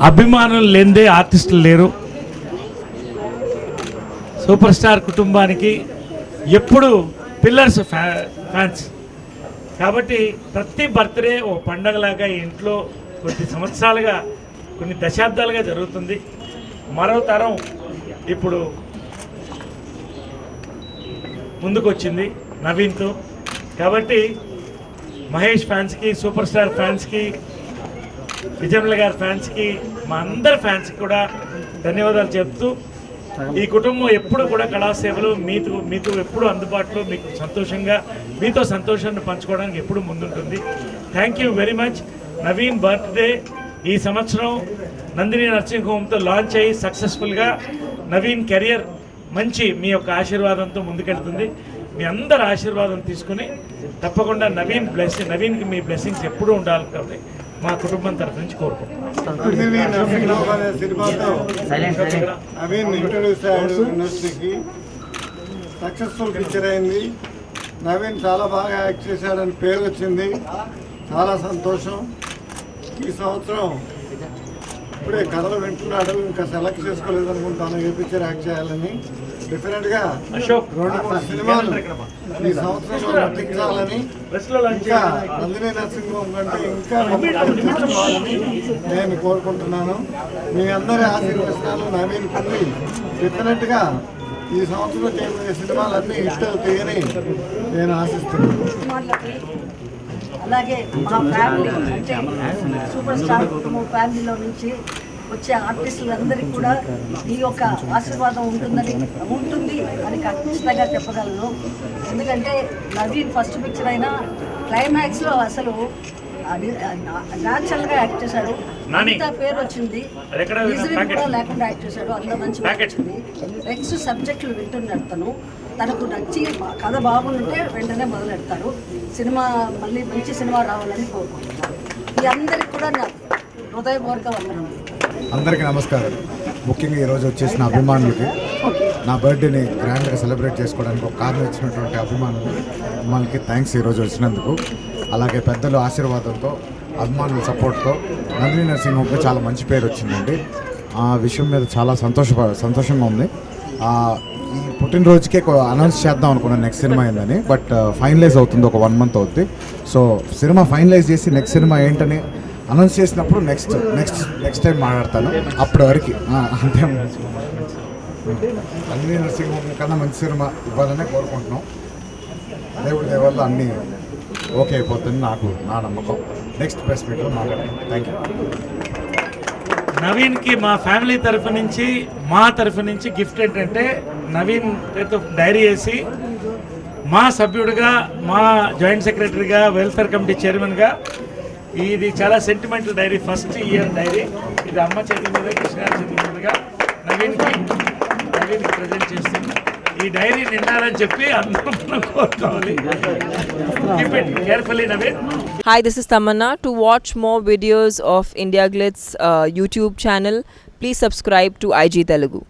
అభిమానులు లేనిదే ఆర్టిస్టులు లేరు. సూపర్ స్టార్ కుటుంబానికి ఎప్పుడు పిల్లర్స్ ఫ్యాన్స్ కాబట్టి ప్రతి బర్త్డే ఓ పండగలాగా ఇంట్లో కొన్ని సంవత్సరాలుగా కొన్ని దశాబ్దాలుగా జరుగుతుంది. మరో తరం ఇప్పుడు ముందుకొచ్చింది నవీన్తో. కాబట్టి మహేష్ ఫ్యాన్స్కి, సూపర్ స్టార్ ఫ్యాన్స్కి, విజయమల గారి ఫ్యాన్స్కి, మా అందరి ఫ్యాన్స్కి కూడా ధన్యవాదాలు చెప్తూ, ఈ కుటుంబం ఎప్పుడు కూడా కళాసేవలు మీతో ఎప్పుడు అందుబాటులో, మీకు సంతోషంగా మీతో సంతోషాన్ని పంచుకోవడానికి ఎప్పుడు ముందుంటుంది. Thank you very much. Naveen birthday ఈ సంవత్సరం నందిని నర్సింగ్ హోమ్తో లాంచ్ అయ్యి సక్సెస్ఫుల్గా నవీన్ కెరియర్ మంచి మీ యొక్క ఆశీర్వాదంతో ముందుకెళ్తుంది. మీ అందరి ఆశీర్వాదం తీసుకుని తప్పకుండా నవీన్కి మీ బ్లెస్సింగ్స్ ఎప్పుడూ ఉండాలి కాబట్టి మా కుటుంబం తరఫు నుంచి కోరుకుంటున్నాం. సక్సెస్ఫుల్ పిక్చర్ అయింది. నవీన్ చాలా బాగా యాక్ట్ చేశాడని పేరు వచ్చింది. చాలా సంతోషం. ఈ సంవత్సరం ఇప్పుడే కథలు వింటున్నాడు, ఇంకా సెలెక్ట్ చేసుకోలేదు అనుకుంటాను ఏ పిక్చర్ యాక్ట్ చేయాలని. డెఫినెట్గా 2-3 సినిమాలు ఈ సంవత్సరంలో నటించాలని, ఇంకా నందిని నర్సింగ్ హోమ్ కంటే ఇంకా నటించాలని నేను కోరుకుంటున్నాను. మీ అందరి ఆశీర్వచనాలు నవీన్ పొంది డెఫినెట్గా ఈ సంవత్సరం చేయబోయే సినిమాలన్నీ హిట్ అవుతాయని నేను ఆశిస్తున్నాను. అలాగే మా ఫ్యామిలీ అంటే సూపర్ స్టార్ ఫ్యామిలీలో నుంచి వచ్చే ఆర్టిస్టులందరికీ కూడా ఈ యొక్క ఆశీర్వాదం ఉంటుంది అని ఖచ్చితంగా చెప్పగలను. ఎందుకంటే నవీన్ ఫస్ట్ పిక్చర్ అయినా క్లైమాక్స్లో అసలు న్యాచురల్గా యాక్ట్ చేశాడు, అంత పేరు వచ్చింది. రీజన్ కూడా లేకుండా యాక్ట్ చేశాడు, అంత మంచి వచ్చింది. నెక్స్ట్ సబ్జెక్టులు వింటున్నాడు తనకు నచ్చి కథ బాగుంటే వెంటనే మొదలెడతారు. సినిమా మళ్ళీ మంచి సినిమా రావాలని కోరుకుంటున్నాను. మీ అందరికి కూడా నా హృదయపూర్వక వందనం. అందరికీ నమస్కారం. ముఖ్యంగా ఈరోజు వచ్చేసిన అభిమానులకి, నా బర్త్డేని గ్రాండ్గా సెలబ్రేట్ చేసుకోవడానికి ఒక కారణం ఇచ్చినటువంటి అభిమానులకి థ్యాంక్స్ ఈరోజు వచ్చినందుకు. అలాగే పెద్దల ఆశీర్వాదంతో, అభిమానుల సపోర్ట్తో నందిని నర్సింగ్ హోమ్కి చాలా మంచి పేరు వచ్చిందండి. ఆ విషయం మీద చాలా సంతోషంగా ఉంది. ఈ పుట్టినరోజుకే అనౌన్స్ చేద్దాం అనుకున్నాను నెక్స్ట్ సినిమా ఏందని, బట్ ఫైనలైజ్ అవుతుంది, ఒక 1 month అవుతుంది. సో సినిమా ఫైనలైజ్ చేసి నెక్స్ట్ సినిమా ఏంటని అనౌన్స్ చేసినప్పుడు నెక్స్ట్ టైం మాట్లాడతాను. అప్పటి వరకు అంతే. నందిని నర్సింగ్ హోమ్ కన్నా మంచి సినిమా ఇవ్వాలనే కోరుకుంటున్నాం. దేవుడి దేవల్ల అన్నీ ఓకే అయిపోతుంది నా నమ్మకం. నెక్స్ట్ ప్రెస్ మీట్లో మాట్లాడతాం. Thank you. నవీన్కి మా ఫ్యామిలీ తరఫు నుంచి, మా తరఫు నుంచి గిఫ్ట్ ఏంటంటే, నవీన్ పేరుతో డైరీ వేసి మా సభ్యుడిగా, మా జాయింట్ సెక్రటరీగా, వెల్ఫేర్ కమిటీ చైర్మన్గా, ఇది చాలా sentimental diary, first year diary. ఇది అమ్మ చేతి మీద, కృష్ణగారి చేతి మీదుగా నవీన్కి ప్రజెంట్ చేస్తుంది. ఈ డైరీ నిండాలని చెప్పి అందరూ కోరుకోవాలి. Keep it carefully, Naveen. Hi, this is Tamanna. To watch more videos of India Glitz YouTube channel, please subscribe to IG Telugu.